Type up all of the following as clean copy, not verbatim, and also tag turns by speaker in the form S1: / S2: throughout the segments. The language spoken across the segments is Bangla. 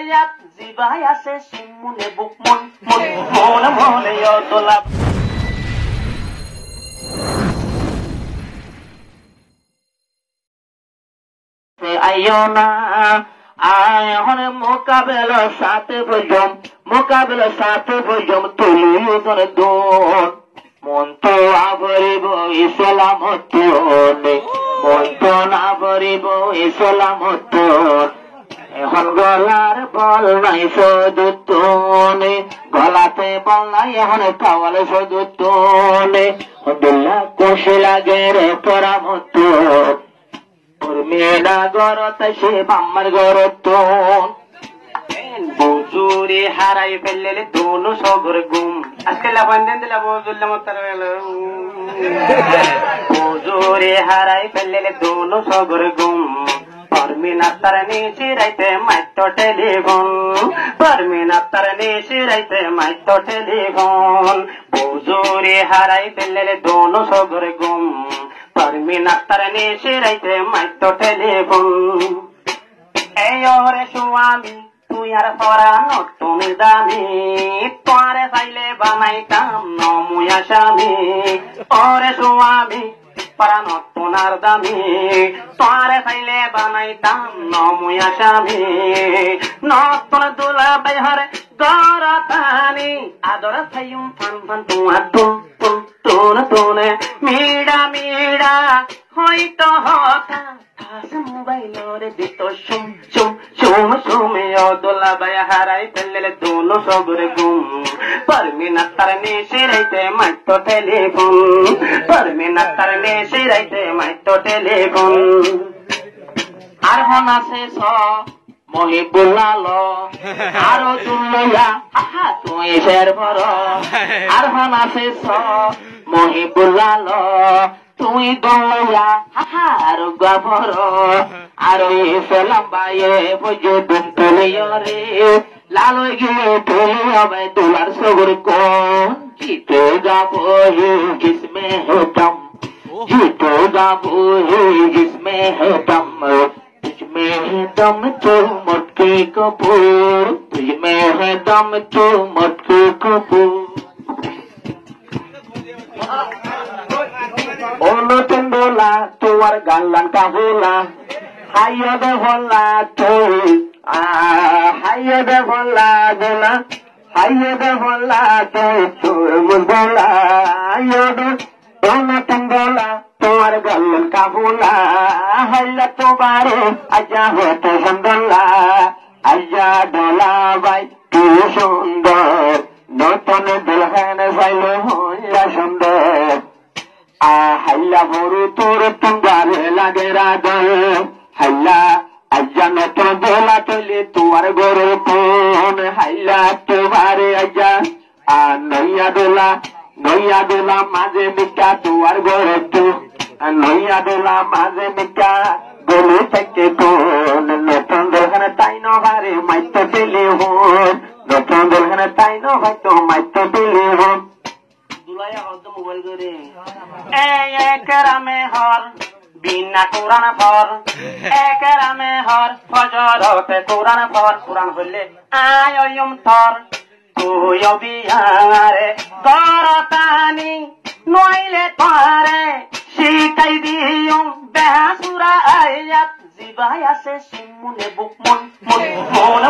S1: আয়াত জিবাই আছে সিমুনে বুক মন মন মনে তোলা আইও না এখন মোকাবেলার সাথে ভজম তুলিওজন দোন মন তো আবরিব ইসলামত মন তো না ভরিব ইসলামত এখন গলার বল নাই সদুতনে গলাতে বল নাই এখন কাওয়ালে সদুতনে আব্দুল্লাহ কোশে লাগে রে পরামত মেয়েরা গরত সে বাম্মার গরত বুজুরে হারাই ফেললে দোনো সগর গুম আজকে লাভান্দেন দিলা বুজুল্লাহ মতার বুজুরে হারাই ফেললে দোনো সগর গুম परमीना तरनी सिराइते माइतो टेलीफोन परमीना तरनी सिराइते माइतो टेलीफोन बुजुरे हाराई फेलले दोनों सगरे गुम परमीना तरनी सिराइते माइतो टेलीफोन ए ओरे स्वामी तू यार फरा नतुन दामी तोरे साइले बानाइताम नमुया स्वामी ओरे स्वामी para নতুনার দামি তোরে চাইলে বানাইতাম নমুয়া স্বামী নতুন দোলা বাইহারে গরতানি আদর চাইম ফান ফান তোমার তুনে মিড়া হয়তো হতা মোবাইলরে দিত সুমে দোলা বাই হারাই ফেললে দোনো সগরে গুম परमीना तरने सिराइते माइतो टेलीफोन परमीना तरने सिराइते माइतो टेलीफोन আর হন আছে স মহিবুল্লাহ আরো দুল্লা আহা তুই শের ভর আর হন আছে স মহিবুল্লাহ তুই দয়া আহা আর গভর আর ইসলাম বাইয়ে বুঝুন তুলিয়রে লাল গিয়ে তুলি হবে দুলার সগর কোন জিতেগা বহি जिसमें है दम जीतेगा वही जिसमें है दम तुझमें है दम तो मटके कपूर तुझमें है दम तो मटके कपूर ओ नतुन बोला तुआर गालान का बोला हायो दे बोला तो हायो दे बोला बोला हायो दे बोला तो चोर बोला हायो दे नतुन बोला तुआर गालान का बोला हल्ला तो बारे आजा होते संदला आजा डोला बाई तू सुंदर नतुन दुल्हन साइलो होला सुंदर हल्ला बोरू तोर तुंगारे लागे रागल हल्ला आजा नतुन दोला तले तुआर गोरो कोन हल्ला तुम्हारे आजा नैया दोला माजे मिका तुआर गोरो तो नैया दोला माजे मिका गोलू चक्के कोन नतुन दोलहन ताइनो बारे माइतो टेलीफोन नतुन दोलहन ताइनो भाइतो माइतो टेलीफोन দুলাইয়া হয়তো মোবাইল করে একরামে হর বিনা কোরআন ফর একরামে হর ফজরতে কোরআন ফর কোরআন হইলে আয়য়ম থর তুই বিয়ারে গরতানি নইলে পারে শিখাই দিও বেহাসুরা আয়াত জিবাই আছে সিমুনে বুক মন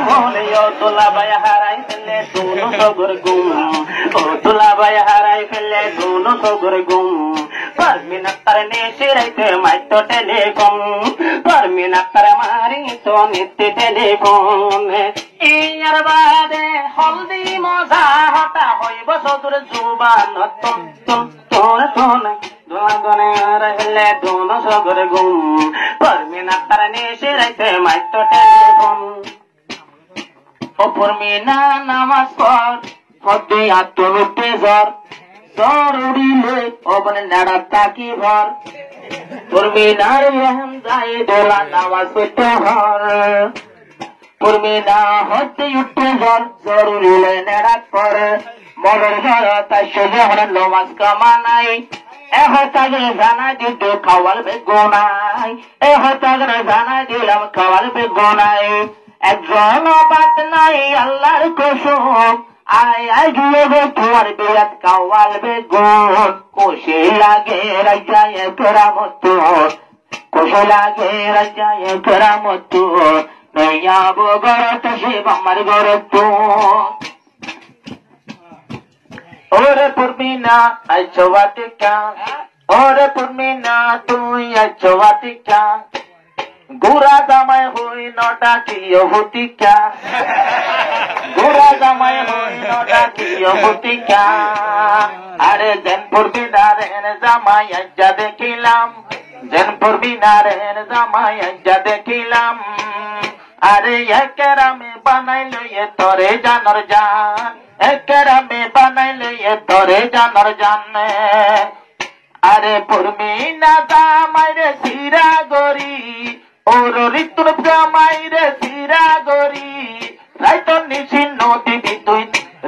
S1: মনে তোলা বাই হারাই ফেললে দোনো সগর গুম ও তোলা বাই হারাই ফেললে দোনো সগর গুম परमीना तरने सिराइते माइतो टेलीफोन परमीना तर मारी तो नित्य टेलीफोन ইয়ার বাদে হলদি মজা হতা হইব সদুর জুবান তোনে দোনে রহলে দোনো সগর গুম परमीना तरने सिराইতে মাইতো টেলিফোন ও परमीना নামাজ পড় হতে আত্মলুটে জর জরুরিলে ওবনে নাড়া তাকি ভর परमीनार रहम जाए दोला नामाज पढ़ते हर परमीना होते उठते हर जरूरीले नाड़ा पर मगर घर ताशे हर नामाज कमानाई এহতাগরে জানা দিত খাওয়াল বেগুনাই এহতাগরে জানা দিলাম খাওয়াল বেগুনাই একজন বাত নাই আল্লাহর কসম আয় আয় গিয়ে তোমার বিরাট কাওয়াল বেগুন কোশে লাগে রাজায় কেরামত কোশে লাগে রাজায় কেরামত নইয়া বগরত শিব আমার গরত ওরে পূর্মিনা আইছবাটিকা ওরে পূর্মিনা তুই আইছবাটিকা গোরা জামাই হই নটা কিয় ভূতিকা গোরা জামাই হই নটা কিয় ভূতিকা আরে যেন পূর্বিনা রেন জামাই আজ্জা দেখিলাম যেন পূর্বিনা রেন জামাই আজ্জা দেখিলাম আরে একেরামে বানাইলো এ তরে জানর জান একেরামে বানাইলো এ তরে জানর জান আরে পূর্মিনা জামাই রে সিরা গরি ওর ঋতুর জামাই রে সিরা গরি রাইতর নিছিন্ন দিবি তুই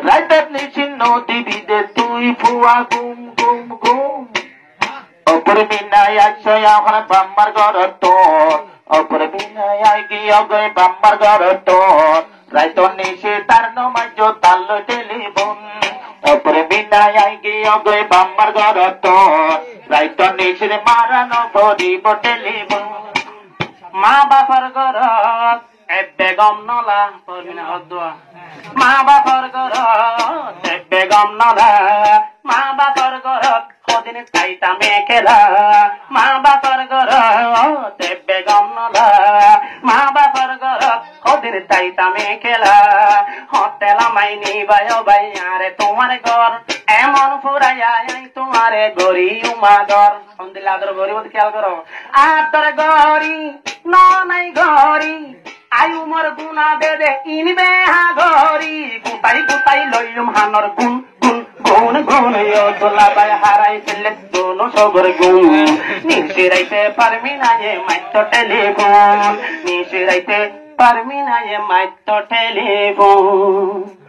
S1: রাইতর নিছিন্ন দিবি দে তুই ফুয়া গুম গুম গুম অপর বিনায় আসে আমার বাম্মার ঘর তোর অপর বিনায় গিয়ে গই বাম্মার ঘর তোর রাইতর নিশে তার নমাজ তাল টেলিফোন অপর বিনায় গিয়ে গই বাম্মার ঘর তোর রাইতর নিশে মারানো ভরিব টেলিফোন মা বাবার ঘরত বেগম নলা পরমিনা হদুয়া মা বাবার ঘরত বেগম নলা মা বাবার ঘরত কদিন চাইতা মেখেলা মা বাবার ঘরত বেগম নলা মা বাবার ঘরত কদিন চাইতা মেখেলা হোটেল মাইনি বায় বাই আরে তোমার ঘর এমন ফুরাইয়া তোমারে গরি উমাদর সন্দিলাদর গরি বলতে খেয়াল করো আদর গরি নাই গরি আয়ু মোর গুনা দে দে ইনবে হা গরি গুতাই গুতাই লইলুম হানর গুন গুন গুন গুন ও তোলা বাই হারাই ফেলে দোনো সবর গুন নিশিরাইতে পারমি না এ মাইতো টেলিফোন নিশিরাইতে পারমি না এ মাইতো টেলিফোন